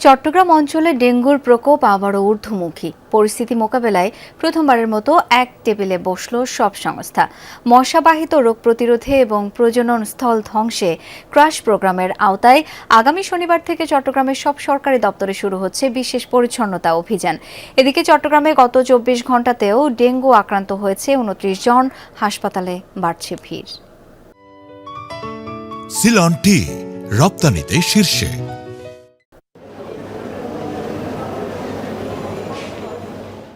চট্টগ্রাম অঞ্চলে ডেঙ্গুর প্রকোপ আবারও ঊর্ধ্বমুখী। পরিস্থিতি মোকাবেলায় প্রথমবারের মতো এক টেবিলে বসল সব সংস্থা। মশাবাহিত রোগ প্রতিরোধে এবং প্রজনন স্থল ধ্বংসে ক্রাশ প্রোগ্রামের আওতায় আগামী শনিবার থেকে চট্টগ্রামের সব সরকারি দপ্তরে শুরু হচ্ছে বিশেষ পরিচ্ছন্নতা অভিযান। এদিকে চট্টগ্রামে গত ২৪ ঘণ্টাতেও ডেঙ্গু আক্রান্ত হয়েছে ২৯ জন। হাসপাতালে বাড়ছে ভিড়। সিলন টি রপ্তানিতে শীর্ষে।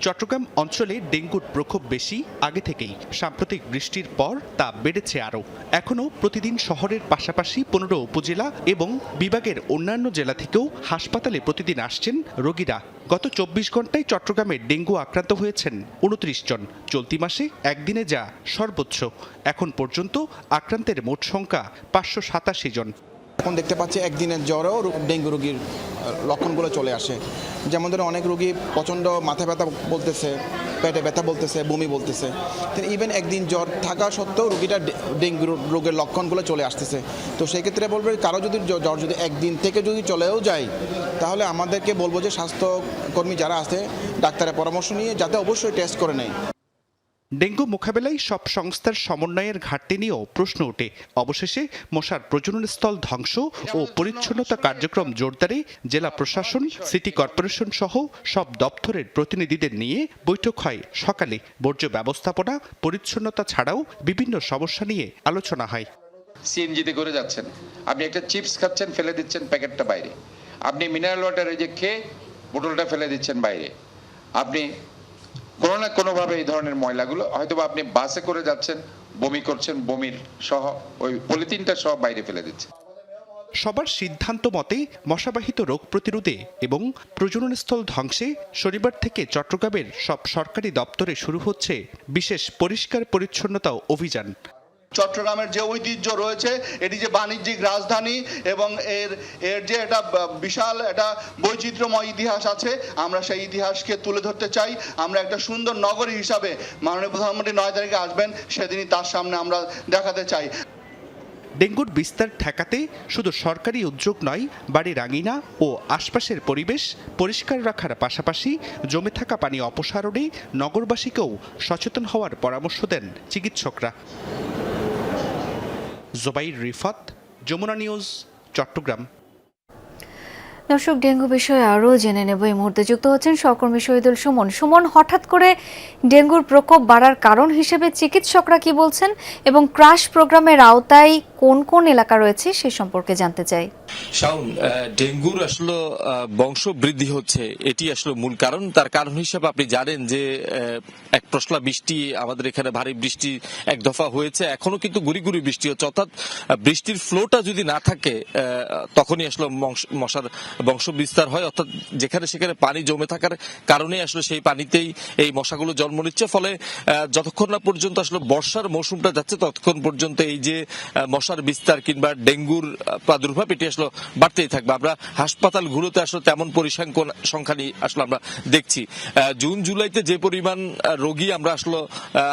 চট্টগ্রাম অঞ্চলে ডেঙ্গুর প্রকোপ বেশি আগে থেকেই। সাম্প্রতিক বৃষ্টির পর তা বেড়েছে আরও। এখনও প্রতিদিন শহরের পাশাপাশি ১৫ উপজেলা এবং বিভাগের অন্যান্য জেলা থেকেও হাসপাতালে প্রতিদিন আসছেন রোগীরা। গত ২৪ ঘণ্টায় চট্টগ্রামে ডেঙ্গু আক্রান্ত হয়েছেন ২৯ জন। চলতি মাসে একদিনে যা সর্বোচ্চ। এখন পর্যন্ত আক্রান্তের মোট সংখ্যা ৫৮৭ জন। এখন দেখতে পাচ্ছি একদিনের জ্বরেও ডেঙ্গু রোগীর লক্ষণগুলো চলে আসে। যেমন ধরো অনেক রোগী প্রচণ্ড মাথা ব্যথা বলতেছে, পেটে ব্যথা বলতেছে, বমি বলতেছে। ইভেন একদিন জ্বর থাকা সত্ত্বেও রোগীটা ডেঙ্গু রোগের লক্ষণগুলো চলে আসতেছে। তো সেই ক্ষেত্রে বলবো কারো যদি জ্বর যদি একদিন থেকে যদি চলেও যায়, তাহলে আমাদেরকে বলবো যে স্বাস্থ্যকর্মী যারা আছে ডাক্তারের পরামর্শ নিয়ে যাতে অবশ্যই টেস্ট করে নেয়। ডেঙ্গু মোকাবেলায় সব সংস্থার সমন্বয়ের ঘাটতি নিয়েও প্রশ্ন ওঠে। অবশেষে মশার প্রজননস্থল ধ্বংস ও পরিচ্ছন্নতা কার্যক্রম জোরদারে জেলা প্রশাসন, সিটি কর্পোরেশন সহ সব দপ্তরের প্রতিনিধিদের নিয়ে বৈঠক হয় সকালে। বর্জ্য ব্যবস্থাপনা, পরিচ্ছন্নতা ছাড়াও বিভিন্ন সমস্যা নিয়ে আলোচনা হয়। সিএনজিতে করে যাচ্ছেন, আপনি একটা চিপস খাচ্ছেন, ফেলে দিচ্ছেন প্যাকেটটা বাইরে। আপনি মিনারেল ওয়াটারে যে খেয়ে বোতলটা ফেলে দিচ্ছেন বাইরে। আপনি কোনো না কোনোভাবে এই ধরনের ময়লাগুলো হয়তো আপনি বাসে করে যাচ্ছেন, বমি করছেন, বমির সহ ওই পলিথিনটা সহ বাইরে ফেলে দিচ্ছেন। সবার সিদ্ধান্ত মতে মশাবাহিত রোগ প্রতিরোধে এবং প্রজননস্থল ধ্বংসে শনিবার থেকে চট্টগ্রামের সব সরকারি দপ্তরে শুরু হচ্ছে বিশেষ পরিষ্কার পরিচ্ছন্নতা অভিযান। চট্টগ্রামের যে ঐতিহ্য রয়েছে, এটি যে বাণিজ্যিক রাজধানী এবং এর যে একটা বিশাল একটা বৈচিত্র্যময় ইতিহাস আছে, আমরা সেই ইতিহাসকে তুলে ধরতে চাই। আমরা একটা সুন্দর নগরী হিসাবে মাননীয় প্রধানমন্ত্রী ৯ তারিখে আসবেন, সেদিনই তার সামনে আমরা দেখাতে চাই। ডেঙ্গুর বিস্তার ঠেকাতে শুধু সরকারি উদ্যোগ নয়, বাড়ির আঙিনা ও আশপাশের পরিবেশ পরিষ্কার রাখার পাশাপাশি জমে থাকা পানি অপসারণে নগরবাসীকেও সচেতন হওয়ার পরামর্শ দেন চিকিৎসকরা। জোবাইর রিফাত, যমুনা নিউজ, চট্টগ্রাম। দর্শক, ডেঙ্গু বিষয়ে আরও জেনে নেব। এই মুহূর্তে যুক্ত হচ্ছেন সহকর্মী শহীদুল সুমন। সুমন, হঠাৎ করে ডেঙ্গুর প্রকোপ বাড়ার কারণ হিসেবে চিকিৎসকরা কি বলছেন এবং ক্রাশ প্রোগ্রামের আওতায় কোন কোন এলাকা রয়েছে সে সম্পর্কে জানতে চাই। শাওন, ডেঙ্গুর আসলে বংশ বৃদ্ধি হচ্ছে, এটি আসলে মূল কারণ। তার কারণ হিসেবে আপনি জানেন যে এক পশলা বৃষ্টি, আমাদের এখানে ভারী বৃষ্টি এক দফা হয়েছে, এখনো কিন্তু গুড়ি গুড়ি বৃষ্টি হচ্ছে। অর্থাৎ বৃষ্টির ফ্লোটা যদি না থাকে তখনই আসলে মশার বংশ বিস্তার হয়। অর্থাৎ যেখানে সেখানে পানি জমে থাকার কারণে আসলে সেই পানিতেই এই মশাগুলো জন্ম নিচ্ছে। ফলে যতক্ষণ না পর্যন্ত আসলে বর্ষার মৌসুমটা যাচ্ছে ততক্ষণ পর্যন্ত এই যে মশার বিস্তার কিংবা ডেঙ্গুর প্রাদুর্ভাব এটি আসলে বাড়তেই থাকবে। আমরা হাসপাতালগুলোতে আসলে তেমন পরিসংখ্যান সংখ্যা আসলে আমরা দেখছি। জুন জুলাইতে যে পরিমাণ রোগী আমরা আসলে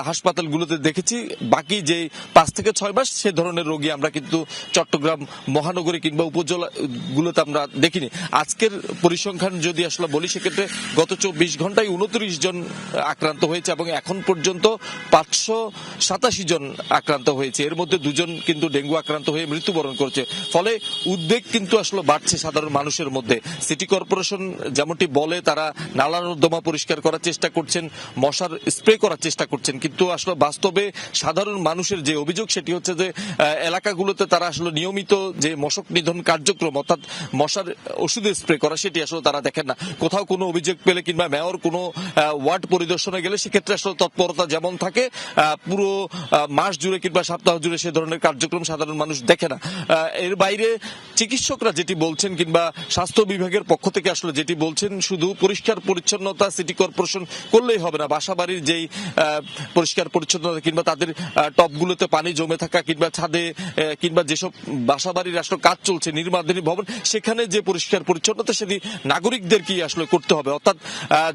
হাসপাতালগুলোতে দেখেছি, বাকি যে ৫ থেকে ৬ মাস সে ধরনের রোগী আমরা কিন্তু চট্টগ্রাম মহানগরী কিংবা উপজেলাগুলোতে আমরা দেখিনি। আজকের পরিসংখ্যান যদি আসলে বলি, সেক্ষেত্রে গত ২৪ ঘন্টায় ২৯ জন আক্রান্ত হয়েছে এবং এখন পর্যন্ত ৫৮৭ জন আক্রান্ত হয়েছে। এর মধ্যে ২ জন কিন্তু ডেঙ্গু আক্রান্ত হয়ে মৃত্যুবরণ করেছে। ফলে উদ্বেগ কিন্তু আসলে বাড়ছে সাধারণ মানুষের মধ্যে। সিটি কর্পোরেশন যেমনটি বলে, তারা নালা নর্দমা পরিষ্কার করার চেষ্টা করছেন, মশার স্প্রে করার চেষ্টা করছেন, কিন্তু আসলে বাস্তবে সাধারণ মানুষের যে অভিযোগ সেটি হচ্ছে যে এলাকাগুলোতে তারা আসলে নিয়মিত যে মশক নিধন কার্যক্রম অর্থাৎ মশার ওষুধে স্প্রে করা সেটি আসলে তারা দেখেন না। কোথাও কোনো অভিযোগ পেলে কিংবা মেয়র কোনো ওয়ার্ড পরিদর্শনে গেলে সেক্ষেত্রে আসলে তৎপরতা যেমন থাকে, পুরো মাস জুড়ে কিংবা সপ্তাহ জুড়ে সে ধরনের কার্যক্রম সাধারণ মানুষ দেখে না। এর বাইরে চিকিৎসকরা যেটি বলছেন কিংবা স্বাস্থ্য বিভাগের পক্ষ থেকে আসলে যেটি বলছেন, শুধু পরিষ্কার পরিচ্ছন্নতা সিটি কর্পোরেশন করলেই হবে না। বাসাবাড়ির যেই পরিষ্কার পরিচ্ছন্নতা কিংবা তাদের টবগুলোতে পানি জমে থাকা কিংবা ছাদে কিংবা যেসব বাসাবাড়ির আসলে কাজ চলছে, নির্মাণাধীন ভবন, সেখানে যে পরিষ্কার পরিচ্ছন্নতা সেটি নাগরিকদেরকেই আসলে করতে হবে। অর্থাৎ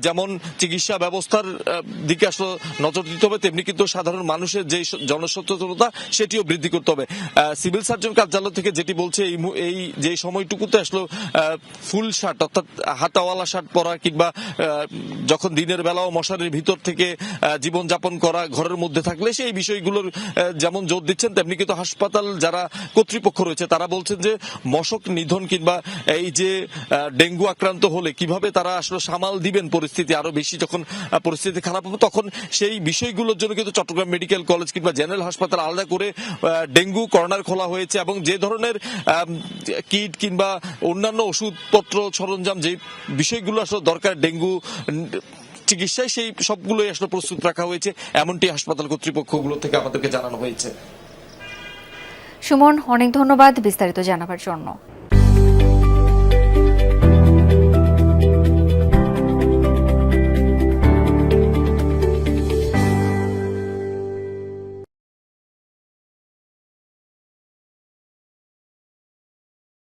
যেমন চিকিৎসা ব্যবস্থার দিকে আসলে নজর দিতে হবে, তেমনি কিন্তু সাধারণ মানুষের যে জনসচেতনতা সেটিও বৃদ্ধি করতে হবে। সিভিল সার্জন কার্যালয় থেকে যেটি বলছে, এই যে সময়টুকুতে আসলে ফুল শার্ট অর্থাৎ হাতাওয়ালা শার্ট পরা কিংবা যখন দিনের বেলাও মশারির ভিতর থেকে জীবনযাপন করা, ঘরের মধ্যে থাকলে সেই বিষয়গুলোর যেমন জোর দিচ্ছেন, তেমনি কিন্তু হাসপাতাল যারা কর্তৃপক্ষ রয়েছে তারা বলছেন যে মশক নিধন কিংবা এই যে ডেঙ্গু আক্রান্ত হলে কিভাবে তারা আসলে সামাল দিবেন পরিস্থিতি, আরো বেশি যখন পরিস্থিতি খারাপ হবে তখন সেই বিষয়গুলোর জন্য কিন্তু চট্টগ্রাম মেডিকেল কলেজ কিংবা জেনারেল হাসপাতাল আলাদা করে ডেঙ্গু কর্নার খোলা হয়েছে এবং যে ধরনের কিট কিংবা অন্যান্য ওষুধপত্র সরঞ্জাম যে বিষয়গুলো আসলে দরকার ডেঙ্গু চিকিৎসায়, সেই সবগুলোই আসলে প্রস্তুত রাখা হয়েছে, এমনটি হাসপাতাল কর্তৃপক্ষগুলো থেকে আমাদেরকে জানানো হয়েছে। সুমন, অনেক ধন্যবাদ বিস্তারিত জানাবার জন্য।